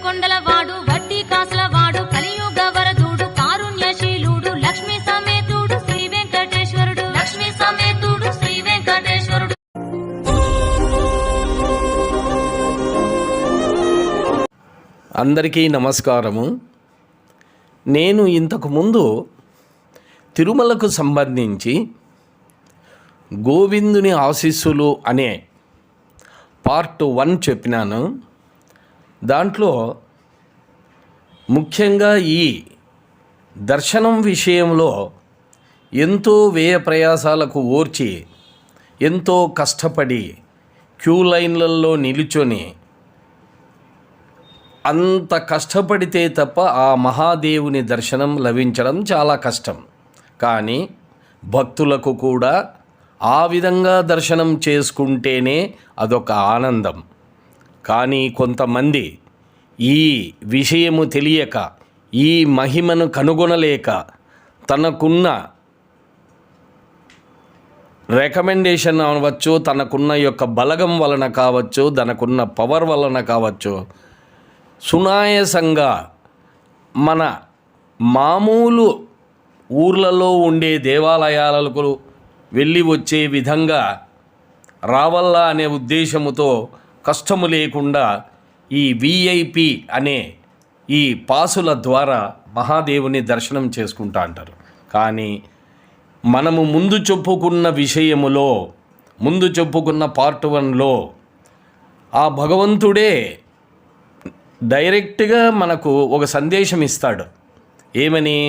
కొండల వాడు వడ్డీ కాసుల వాడు కలియుగ వరదుడు కారుణ్యశీలుడు లక్ష్మీ సమేతుడు శ్రీ వెంకటేశ్వరుడు లక్ష్మీ సమేతుడు శ్రీ వెంకటేశ్వరుడు. అందరికీ నమస్కారము. నేను ఇంతకుముందు తిరుమలకు సంబంధించి గోవిందుని ఆశీస్సులు అనే పార్ట్ 1 చెప్పినాను. దాంట్లో ముఖ్యంగా ఈ దర్శనం విషయంలో ఎంతో వ్యయ ప్రయాసాలకు ఓర్చి ఎంతో కష్టపడి క్యూ లైన్లలో నిలుచొని అంత కష్టపడితే తప్ప ఆ మహాదేవుని దర్శనం లభించడం చాలా కష్టం. కానీ భక్తులకు కూడా ఆ విధంగా దర్శనం చేసుకుంటేనే అదొక ఆనందం. కానీ కొంతమంది ఈ విషయము తెలియక, ఈ మహిమను కనుగొనలేక, తనకున్న రికమెండేషన్ అవ్వచ్చు, తనకున్న యొక్క బలగం వలన కావచ్చు, తనకున్న పవర్ వలన కావచ్చు, సునాయాసంగా మన మామూలు ఊర్లలో ఉండే దేవాలయాలకు వెళ్ళి వచ్చే విధంగా రావల్లా అనే ఉద్దేశముతో కష్టము లేకుండా ఈ విఐపి అనే ఈ పాసుల ద్వారా మహాదేవుని దర్శనం చేసుకుంటా అంటారు. కానీ మనము ముందు చెప్పుకున్న పార్ట్ 1లో ఆ భగవంతుడే డైరెక్ట్గా మనకు ఒక సందేశం ఇస్తాడు. ఏమని?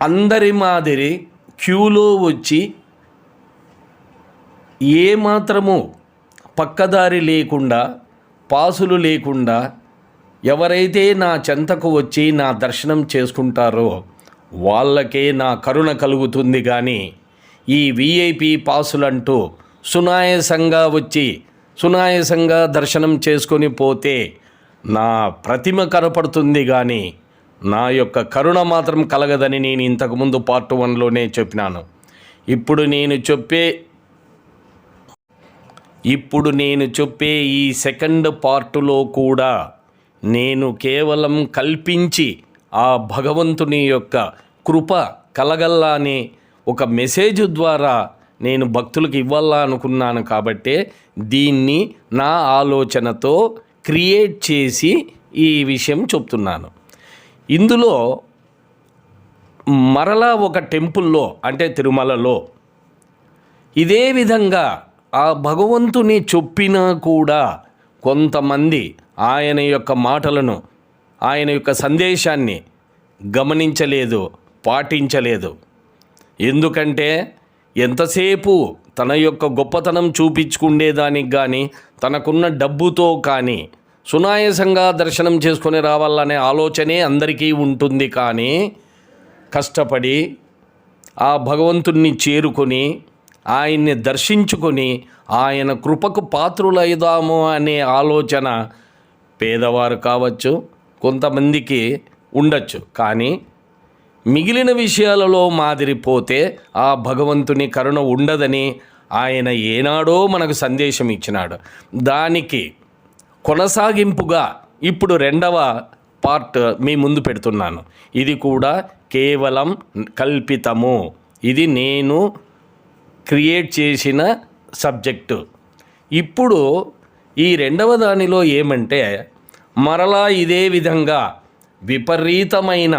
అందరి మాదిరి క్యూలో వచ్చి ఏమాత్రము పక్కదారి లేకుండా, పాసులు లేకుండా ఎవరైతే నా చెంతకు వచ్చి నా దర్శనం చేసుకుంటారో వాళ్ళకే నా కరుణ కలుగుతుంది. కానీ ఈ విఐపి పాసులంటూ సునాయాసంగా వచ్చి సునాయాసంగా దర్శనం చేసుకొని పోతే నా ప్రతిమ కనపడుతుంది, కానీ నా యొక్క కరుణ మాత్రం కలగదని నేను ఇంతకుముందు పార్ట్ 1లోనే చెప్పినాను. ఇప్పుడు నేను చెప్పే ఈ సెకండ్ పార్టులో కూడా నేను కేవలం కల్పించి ఆ భగవంతుని యొక్క కృప కలగల్లా అనే ఒక మెసేజ్ ద్వారా నేను భక్తులకు ఇవ్వాలా అనుకున్నాను. కాబట్టే దీన్ని నా ఆలోచనతో క్రియేట్ చేసి ఈ విషయం చెప్తున్నాను. ఇందులో మరలా ఒక టెంపుల్లో, అంటే తిరుమలలో ఇదే విధంగా ఆ భగవంతుని చెప్పినా కూడా కొంతమంది ఆయన యొక్క మాటలను, ఆయన యొక్క సందేశాన్ని గమనించలేదు, పాటించలేదు. ఎందుకంటే ఎంతసేపు తన యొక్క గొప్పతనం చూపించుకునేదానికి కానీ, తనకున్న డబ్బుతో కానీ సునాయాసంగా దర్శనం చేసుకొని రావాలనే ఆలోచనే అందరికీ ఉంటుంది. కానీ కష్టపడి ఆ భగవంతుణ్ణి చేరుకొని ఆయన్ని దర్శించుకొని ఆయన కృపకు పాత్రులైదాము అనే ఆలోచన పేదవారు కావచ్చు, కొంతమందికి ఉండొచ్చు. కానీ మిగిలిన విషయాలలో మాదిరిపోతే ఆ భగవంతుని కరుణ ఉండదని ఆయన ఏనాడో మనకు సందేశం ఇచ్చినాడు. దానికి కొనసాగింపుగా ఇప్పుడు 2వ పార్ట్ మీ ముందు పెడుతున్నాను. ఇది కూడా కేవలం కల్పితము. ఇది నేను క్రియేట్ చేసిన సబ్జెక్టు. ఇప్పుడు ఈ 2వ దానిలో ఏమంటే, మరలా ఇదే విధంగా విపరీతమైన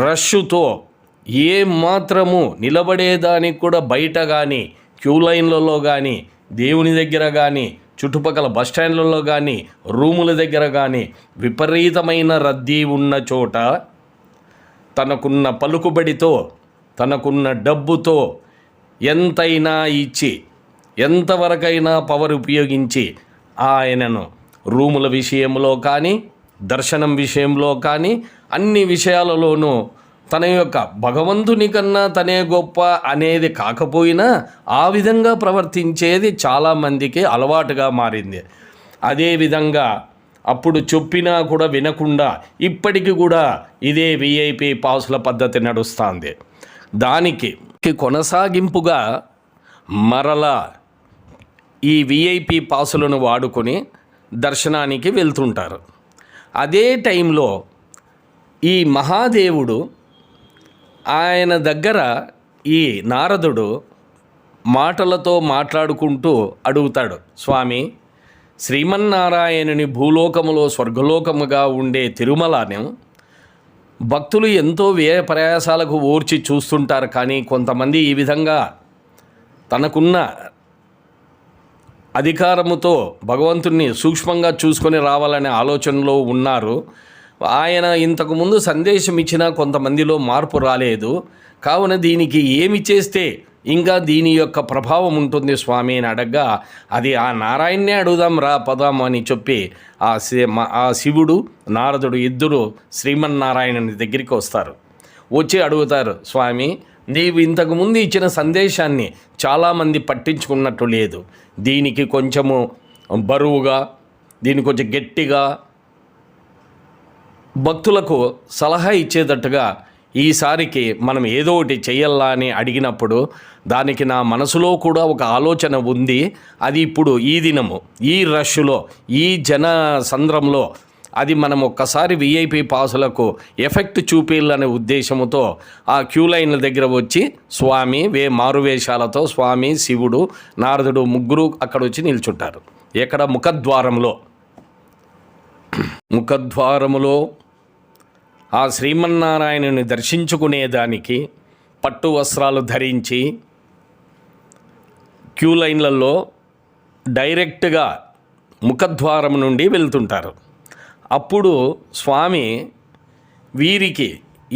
రష్తో ఏ మాత్రము నిలబడేదానికి కూడా బయట కానీ, క్యూ లైన్లలో కానీ, దేవుని దగ్గర కానీ, చుట్టుపక్కల బస్టాండ్లలో కానీ, రూముల దగ్గర కానీ విపరీతమైన రద్దీ ఉన్న చోట తనకున్న పలుకుబడితో, తనకున్న డబ్బుతో ఎంతైనా ఇచ్చి, ఎంతవరకైనా పవర్ ఉపయోగించి ఆయనను రూముల విషయంలో కానీ, దర్శనం విషయంలో కానీ, అన్ని విషయాలలోనూ తన యొక్క భగవంతుని కన్నా తనే గొప్ప అనేది కాకపోయినా ఆ విధంగా ప్రవర్తించేది చాలామందికి అలవాటుగా మారింది. అదేవిధంగా అప్పుడు చెప్పినా కూడా వినకుండా ఇప్పటికి కూడా ఇదే విఐపి పాసుల పద్ధతి నడుస్తుంది. దానికి కొనసాగింపుగా మరలా ఈ విఐపి పాసులను వాడుకొని దర్శనానికి వెళ్తుంటారు. అదే టైంలో ఈ మహాదేవుడు ఆయన దగ్గర ఈ నారదుడు మాటలతో మాట్లాడుకుంటూ అడుగుతాడు, స్వామి, శ్రీమన్నారాయణుని భూలోకములో స్వర్గలోకముగా ఉండే తిరుమలను భక్తులు ఎంతో వ్యయ ప్రయాసాలకు ఓర్చి చూస్తుంటారు. కానీ కొంతమంది ఈ విధంగా తనకున్న అధికారముతో భగవంతుణ్ణి సూక్ష్మంగా చూసుకొని రావాలనే ఆలోచనలో ఉన్నారు. ఆయన ఇంతకుముందు సందేశం ఇచ్చినా కొంతమందిలో మార్పు రాలేదు. కావున దీనికి ఏమి చేస్తే ఇంకా దీని యొక్క ప్రభావం ఉంటుంది స్వామి అని అడగ్గా, అది ఆ నారాయణ్ణే అడుగుదాం రా పదాం అని చెప్పి ఆ శివుడు నారదుడు ఇద్దరు శ్రీమన్నారాయణుని దగ్గరికి వస్తారు. వచ్చి అడుగుతారు, స్వామి, నీవు ఇంతకుముందు ఇచ్చిన సందేశాన్ని చాలామంది పట్టించుకున్నట్టు లేదు. దీనికి కొంచెము బరువుగా, దీనికి కొంచెం గట్టిగా భక్తులకు సలహా ఇచ్చేటట్టుగా ఈసారికి మనం ఏదో ఒకటి చెయ్యాలా అని అడిగినప్పుడు దానికి నా మనసులో కూడా ఒక ఆలోచన ఉంది. అది ఇప్పుడు ఈ దినము, ఈ రష్లో, ఈ జన సంద్రంలో అది మనం ఒక్కసారి విఐపి పాసులకు ఎఫెక్ట్ చూపించాలనే ఉద్దేశంతో ఆ క్యూ లైన్ల దగ్గర వచ్చి స్వామి మారువేషాలతో స్వామి, శివుడు, నారదుడు ముగ్గురు అక్కడ వచ్చి నిల్చుంటారు. ఎక్కడ? ముఖద్వారములో ఆ శ్రీమన్నారాయణుని దర్శించుకునేదానికి పట్టు వస్త్రాలు ధరించి క్యూ లైన్లలో డైరెక్ట్గా ముఖద్వారం నుండి వెళ్తుంటారు. అప్పుడు స్వామి వీరికి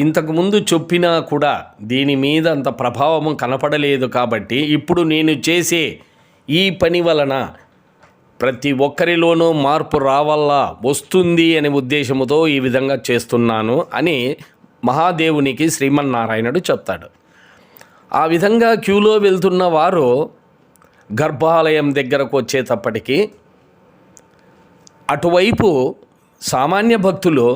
ఇంతకుముందు చెప్పినా కూడా దీని మీద అంత ప్రభావం కనపడలేదు కాబట్టి ఇప్పుడు నేను చేసే ఈ పని వలన ప్రతి ఒక్కరిలోనూ మార్పు రావాలా, వస్తుంది అనే ఉద్దేశంతో ఈ విధంగా చేస్తున్నాను అని మహాదేవునికి శ్రీమన్నారాయణుడు చెప్తాడు. ఆ విధంగా క్యూలో వెళ్తున్న వారు గర్భాలయం దగ్గరకు వచ్చేటప్పటికి అటువైపు సామాన్య భక్తులు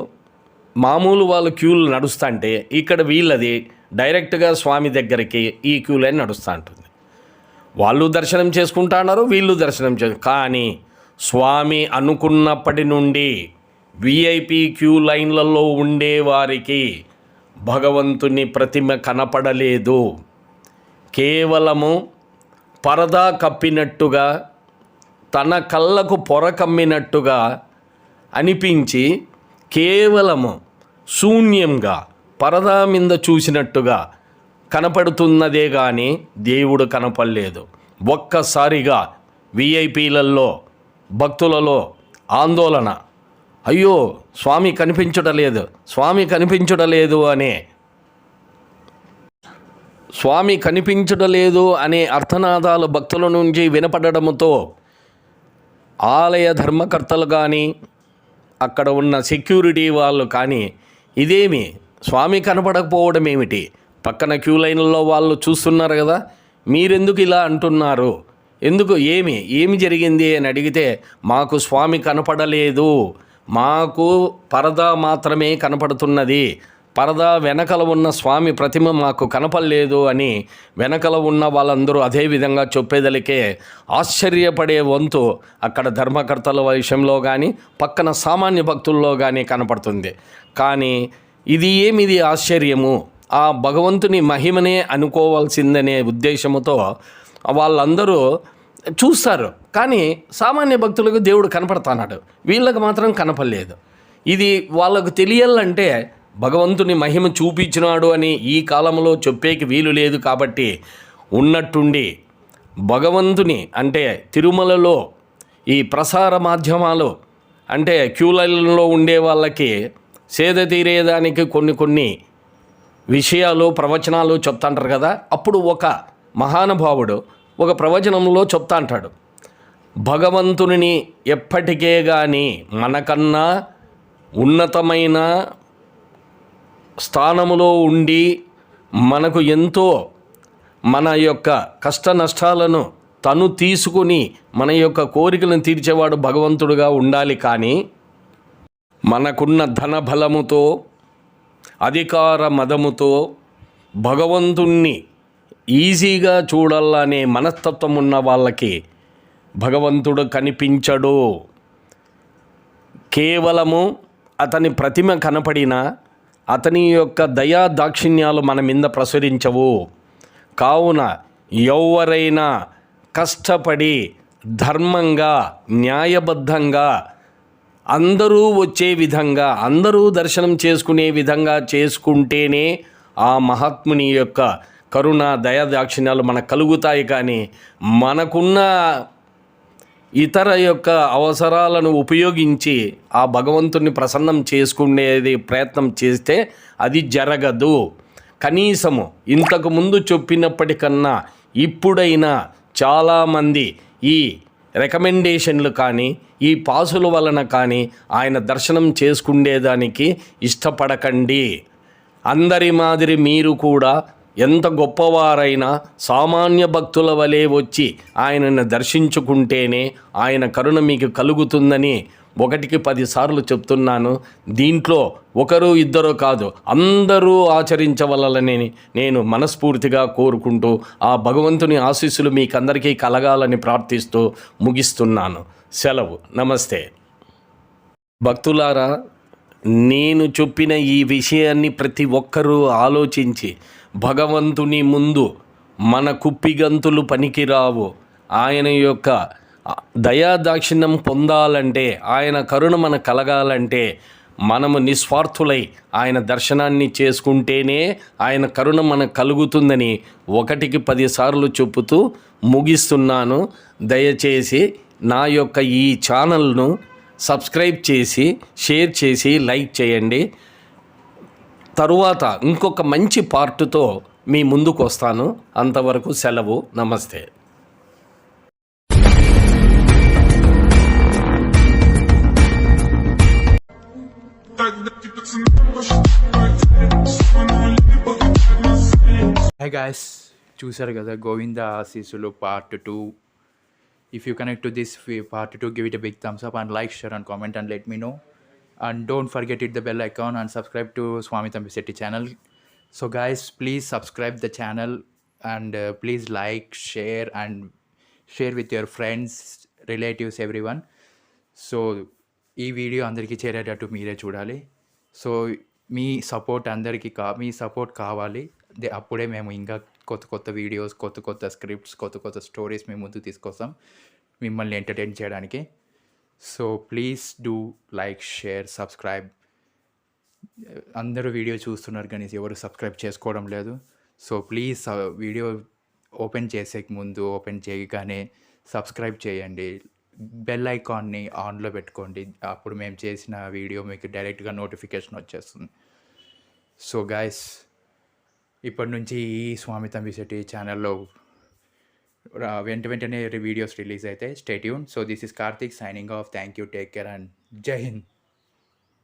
మామూలు వాళ్ళు క్యూలు నడుస్తుంటే ఇక్కడ వీళ్ళది డైరెక్ట్గా స్వామి దగ్గరికి ఈ క్యూ లైన్ నడుస్తూ ఉంటుంది. వాళ్ళు దర్శనం చేసుకుంటున్నారు, వీళ్ళు దర్శనం కానీ స్వామి అనుకున్నప్పటి నుండి విఐపి క్యూ లైన్లలో ఉండేవారికి భగవంతుని ప్రతిమ కనపడలేదు. కేవలము పరదా కప్పినట్టుగా, తన కళ్ళకు పొర కమ్మినట్టుగా అనిపించి కేవలము శూన్యంగా పరదా మీద చూసినట్టుగా కనపడుతున్నదే కానీ దేవుడు కనపడలేదు. ఒక్కసారిగా విఐపీలలో భక్తులలో ఆందోళన, అయ్యో స్వామి కనిపించడలేదు, స్వామి కనిపించడలేదు అనే అర్థనాదాలు భక్తుల నుంచి వినపడడంతో ఆలయ ధర్మకర్తలు కానీ అక్కడ ఉన్న సెక్యూరిటీ వాళ్ళు కానీ ఇదేమి స్వామి కనపడకపోవడం ఏమిటి, పక్కన క్యూ లైన్లలో వాళ్ళు చూస్తున్నారు కదా, మీరెందుకు ఇలా అంటున్నారు, ఎందుకు ఏమి జరిగింది అని అడిగితే మాకు స్వామి కనపడలేదు, మాకు పరదా మాత్రమే కనపడుతున్నది, పరదా వెనకల ఉన్న స్వామి ప్రతిమ మాకు కనపడలేదు అని వెనకల ఉన్న వాళ్ళందరూ అదే విధంగా చెప్పేదలికే ఆశ్చర్యపడే వంతు అక్కడ ధర్మకర్తల విషయంలో కానీ పక్కన సామాన్య భక్తుల్లో కానీ కనపడుతుంది. కానీ ఇది ఆశ్చర్యము, ఆ భగవంతుని మహిమనే అనుకోవాల్సిందనే ఉద్దేశంతో వాళ్ళందరూ చూస్తారు. కానీ సామాన్య భక్తులకు దేవుడు కనపడుతున్నాడు, వీళ్ళకి మాత్రం కనపడలేదు. ఇది వాళ్ళకు తెలియాలంటే భగవంతుని మహిమ చూపించినాడు అని ఈ కాలంలో చెప్పేకి వీలు లేదు. కాబట్టి ఉన్నట్టుండి భగవంతుని అంటే తిరుమలలో ఈ ప్రసార మాధ్యమాలు అంటే క్యూ లైన్లో ఉండే వాళ్ళకి సేద తీరేదానికి కొన్ని విషయాలు ప్రవచనాలు చెప్తాంటారు కదా. అప్పుడు ఒక మహానుభావుడు ఒక ప్రవచనంలో చెప్తా అంటాడు, భగవంతుని ఎప్పటికే కానీ మనకన్నా ఉన్నతమైన స్థానములో ఉండి మనకు ఎంతో మన యొక్క కష్ట నష్టాలను తను తీసుకుని మన యొక్క కోరికలను తీర్చేవాడు భగవంతుడుగా ఉండాలి. కానీ మనకున్న ధన బలముతో అధికార మదముతో భగవంతుణ్ణి ఈజీగా చూడాలనే మనస్తత్వం ఉన్న వాళ్ళకి భగవంతుడు కనిపించడు. కేవలము అతని ప్రతిమ కనపడినా అతని యొక్క దయా దాక్షిణ్యాలు మన మీద ప్రసరించవు. కావున ఎవరైనా కష్టపడి ధర్మంగా న్యాయబద్ధంగా అందరూ వచ్చే విధంగా అందరూ దర్శనం చేసుకునే విధంగా చేసుకుంటేనే ఆ మహాత్ముని యొక్క కరుణ దయా దాక్షిణ్యాలు మనకు కలుగుతాయి. కానీ మనకున్న ఇతర యొక్క అవసరాలను ఉపయోగించి ఆ భగవంతుని ప్రసన్నం చేసుకునేది ప్రయత్నం చేస్తే అది జరగదు. కనీసము ఇంతకుముందు చెప్పినప్పటికన్నా ఇప్పుడైనా చాలామంది ఈ రికమెండేషన్లు కానీ ఈ పాసుల వలన కానీ ఆయన దర్శనం చేసుకునేదానికి ఇష్టపడకండి. అందరి మాదిరి మీరు కూడా ఎంత గొప్పవారైనా సామాన్య భక్తుల వలె వచ్చి ఆయనను దర్శించుకుంటేనే ఆయన కరుణ మీకు కలుగుతుందని 1కి 10 సార్లు చెప్తున్నాను. దీంట్లో ఒకరు ఇద్దరు కాదు, అందరూ ఆచరించవలనని నేను మనస్ఫూర్తిగా కోరుకుంటూ ఆ భగవంతుని ఆశీస్సులు మీకందరికీ కలగాలని ప్రార్థిస్తూ ముగిస్తున్నాను. సెలవు. నమస్తే. భక్తులారా, నేను చెప్పిన ఈ విషయాన్ని ప్రతి ఒక్కరూ ఆలోచించి భగవంతుని ముందు మన కుప్పిగంతులు పనికిరావు. ఆయన యొక్క దయాదాక్షిణ్యం పొందాలంటే, ఆయన కరుణ మన కలగాలంటే మనము నిస్వార్థులై ఆయన దర్శనాన్ని చేసుకుంటేనే ఆయన కరుణ మనకు కలుగుతుందని 1కి 10 సార్లు చెప్పుతూ ముగిస్తున్నాను. దయచేసి నా యొక్క ఈ ఛానల్ను సబ్స్క్రైబ్ చేసి షేర్ చేసి లైక్ చేయండి. తరువాత ఇంకొక మంచి పార్టుతో మీ ముందుకు వస్తాను. అంతవరకు సెలవు. నమస్తే. హై గాయస్, చూసారు కదా గోవింద ఆశీస్సులు part 2. If you connect to this part 2, give it a big thumbs up and like, share and comment and let me know. And don't forget to hit the bell icon and subscribe to Swami Tambisetti channel. So guys, please subscribe the channel and please like, share and share with your friends, relatives, everyone. So ఈ video అందరికీ చేరేటట్టు మీరే చూడాలి. So మీ support అందరికీ మీ support కావాలి. అప్పుడే మేము ఇంకా కొత్త వీడియోస్, కొత్త స్క్రిప్ట్స్, కొత్త స్టోరీస్ మేము ముందుకు తీసుకొస్తాం మిమ్మల్ని ఎంటర్టైన్ చేయడానికి. So please do like, share, subscribe. అందరూ వీడియో చూస్తున్నారు కానీ ఎవరు సబ్స్క్రైబ్ చేసుకోవడం లేదు. సో ప్లీజ్ వీడియో ఓపెన్ చేయగానే సబ్స్క్రైబ్ చేయండి. బెల్ ఐకాన్ని ఆన్లో పెట్టుకోండి. అప్పుడు మేము చేసిన వీడియో మీకు డైరెక్ట్గా నోటిఫికేషన్ వచ్చేస్తుంది. సో గైస్, ఇప్పటి నుంచి ఈ స్వామి తంబిశెట్టి ఛానల్లో వెంటనే వీడియోస్ రిలీజ్ అవుతాయి. Stay tune. So this is Karthik signing off. Thank you, take care and జై హింద్.